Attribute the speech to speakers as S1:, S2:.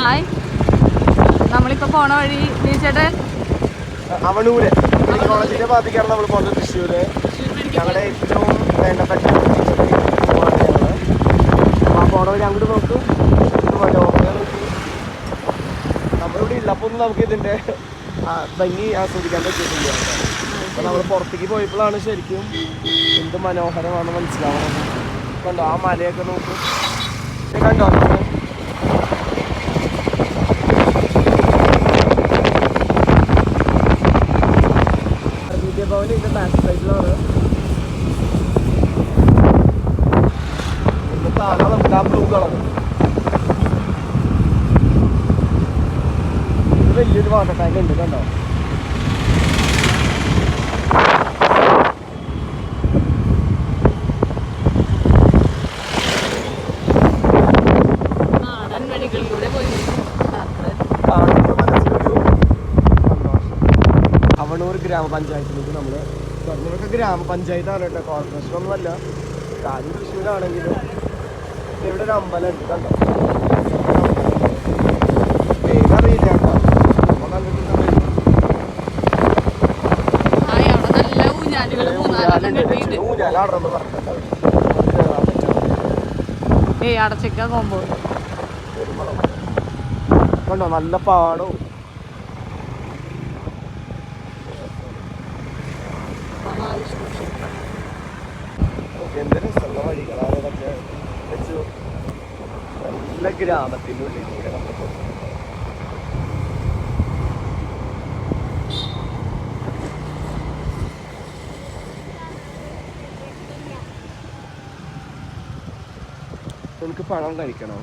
S1: Hi, നമ്മളിപ്പോ പോണ വഴി ചേട്ടൻ
S2: അവണൂര് കോളേജിന്റെ ഭാഗത്തേക്കാണ് നമ്മൾ പോകുന്നത്. തൃശ്ശൂര് ഞങ്ങളുടെ ഏറ്റവും വേണ്ടപ്പെട്ട പോവാണ് ഞങ്ങള്. ആ പോണ വഴി അങ്ങോട്ട് നോക്കും. നമ്മളിവിടെ ഉള്ളപ്പോൾ ഒന്നും നമുക്ക് ഇതിന്റെ ഭംഗി ആസ്വദിക്കാൻ പറ്റിയിട്ടില്ല. അപ്പൊ നമ്മൾ പുറത്തേക്ക് പോയപ്പോഴാണ് ശരിക്കും എന്ത് മനോഹരമാണെന്ന് മനസ്സിലാവുന്നത്. കണ്ടോ ആ മലയൊക്കെ നോക്കും, കണ്ടോ ഭവൻ ഇതിന്റെ ബാക്ക് സൈഡിലാണ്. കാണാം നമുക്ക് ആ ബ്ലൂ കളർ. ഇത് വലിയൊരു വാട്ടർ ടാങ്ക് ഉണ്ട്, കണ്ടോ. അവണൂർ ഗ്രാമപഞ്ചായത്തിലേക്ക് നമ്മൾ പറഞ്ഞതൊക്കെ ഗ്രാമപഞ്ചായത്താണ് കേട്ടോ, കോർപ്പറേഷൻ ഒന്നുമല്ല. കാര്യം തൃശ്ശൂരാണെങ്കിലും ഇവിടെ ഒരു അമ്പലം ഉണ്ട്, കണ്ടോ. പേരറിയില്ല കേട്ടോ, നമ്മൾ കണ്ടിട്ടുണ്ട്. ഊഞ്ഞാലാടണമെന്ന് പറഞ്ഞിട്ടുണ്ട്. കണ്ടോ നല്ല പാടവും എന്ത് രസമുള്ള വഴികളാണ് ഇതൊക്കെ വെച്ചു. നല്ല ഗ്രാമത്തിൻ്റെ ഉള്ളിൽ കൂടെ നമുക്ക് നമുക്ക് പഴം കഴിക്കണം.